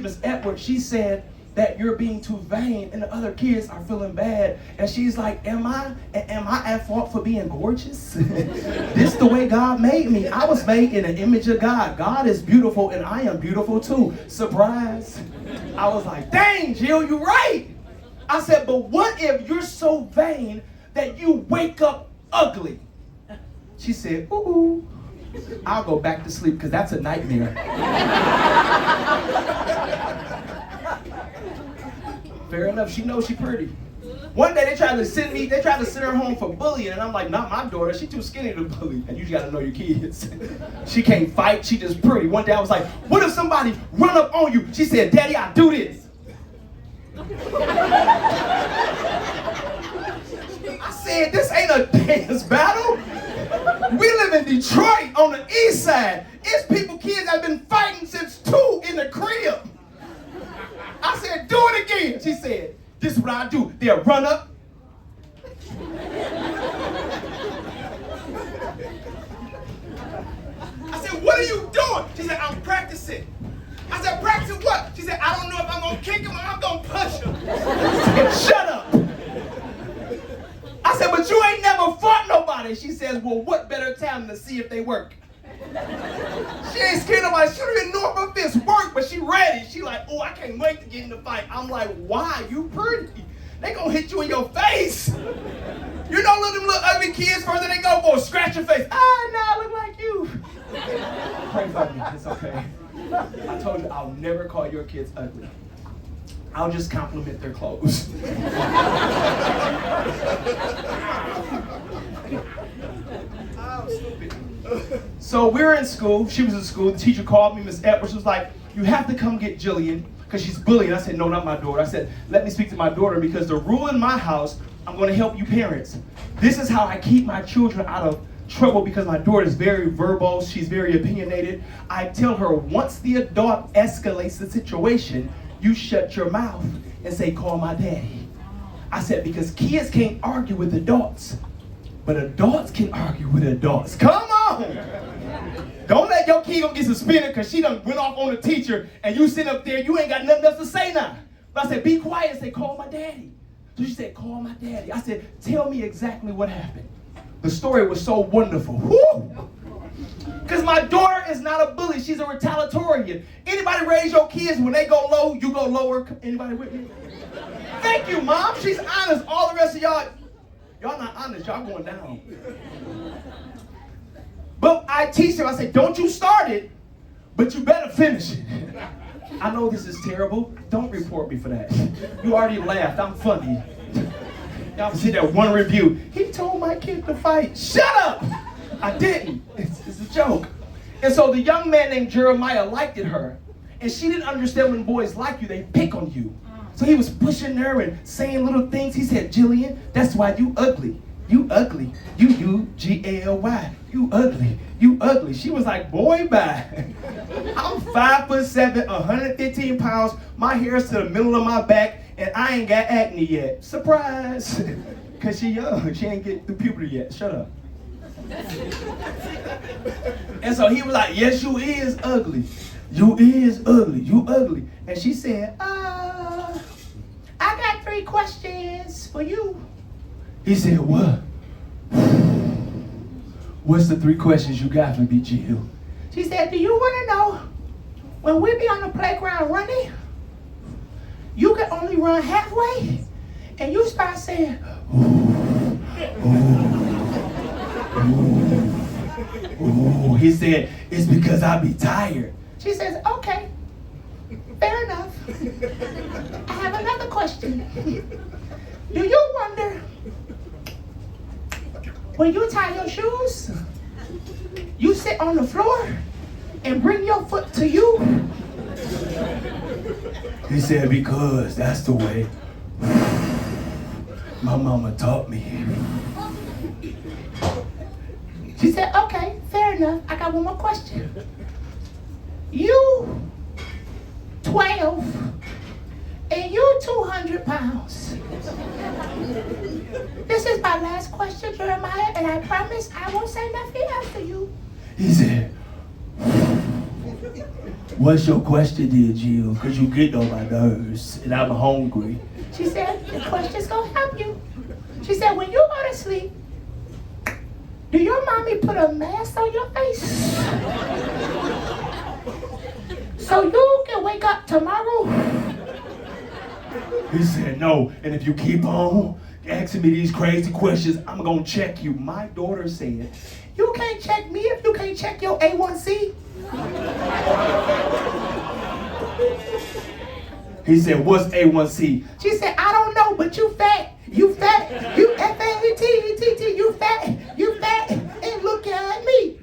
Miss Edwards, she said that you're being too vain and the other kids are feeling bad. And she's like, am I at fault for being gorgeous? This is the way God made me. I was made in the image of God. God is beautiful and I am beautiful too. Surprise. I was like, dang, Jill, you're right. I said, but what if you're so vain that you wake up ugly? She said, ooh, I'll go back to sleep because that's a nightmare. Fair enough, she knows she's pretty. One day they tried to send her home for bullying, and I'm like, not my daughter, she's too skinny to bully. And you gotta know your kids. She can't fight, she just pretty. One day I was like, what if somebody run up on you? She said, Daddy, I do this. I said, this ain't a dance battle. We live in Detroit on the east side. It's kids that have been fighting since 2 in the crib. I said, do it again. She said, this is what I do. They'll run up. I said, what are you doing? She said, I'm practicing. I said, practicing what? She said, I don't know if I'm going to kick him or I'm going to punch him. I said, shut up. I said, but you ain't never fought nobody. She says, well, what better time to see if they work? She ain't scared of nobody. She don't even know if this work, but she ready. She like, oh, I can't wait to get in the fight. I'm like, why? You pretty. They gonna hit you in your face. You know them little ugly kids, first thing they go for, scratch your face. Ah, no, I look like you. Pray for me, it's okay. I told you, I'll never call your kids ugly. I'll just compliment their clothes. I'm stupid. So we were in school. She was in school. The teacher called me, Miss Edwards. She was like, you have to come get Jillian because she's bullying. I said, no, not my daughter. I said, let me speak to my daughter because the rule in my house, I'm going to help you parents. This is how I keep my children out of trouble because my daughter is very verbose. She's very opinionated. I tell her once the adult escalates the situation, you shut your mouth and say, call my daddy. I said, because kids can't argue with adults, but adults can argue with adults. Come on! Don't let your kid go get suspended because she done went off on the teacher and you sit up there, you ain't got nothing else to say now. But I said, be quiet and say, call my daddy. So she said, call my daddy. I said, tell me exactly what happened. The story was so wonderful. Because my daughter is not a bully, she's a retaliatorian. Anybody raise your kids when they go low, you go lower? Anybody with me? Thank you, Mom. She's honest. All the rest of y'all not honest. Y'all going down. But I teach her, I say, don't you start it, but you better finish it. I know this is terrible. Don't report me for that. You already laughed. I'm funny. Y'all see that one review. He told my kid to fight. Shut up! I didn't. It's a joke. And so the young man named Jeremiah liked her. And she didn't understand when boys like you, they pick on you. So he was pushing her and saying little things. He said, Jillian, that's why you ugly. You ugly. You U-G-A-L-Y. You ugly. You ugly. She was like, boy, bye. I'm 5'7", 115 pounds. My hair's to the middle of my back, and I ain't got acne yet. Surprise. Because she young. She ain't get through puberty yet. Shut up. And so he was like, yes, you is ugly. You is ugly. You ugly. And she said, I got 3 questions for you. He said, what? What's the 3 questions you got for me, Jill? She said, do you want to know when we be on the playground running, you can only run halfway, and you start saying, ooh, ooh, ooh. He said, it's because I be tired. She says, okay, fair enough. I have another question. Do you wonder, when you tie your shoes, you sit on the floor and bring your foot to you? He said, because that's the way my mama taught me. She said, okay, fair enough. I got one more question. You 12 and you 200 pounds. This is my last question, Jeremiah, and I promise I won't say nothing else to you. He said, What's your question, dear Jill? Because you get on my nerves and I'm hungry. She said, the question's gonna help you. She said, when you go to sleep, do your mommy put a mask on your face? So you can wake up tomorrow? He said, no, and if you keep on asking me these crazy questions, I'm gonna check you. My daughter said, You can't check me if you can't check your A1C. he said, what's A1C? She said, I don't know, but you fat. You fat. You F-A-T-T-T. You fat. You fat. And look at me.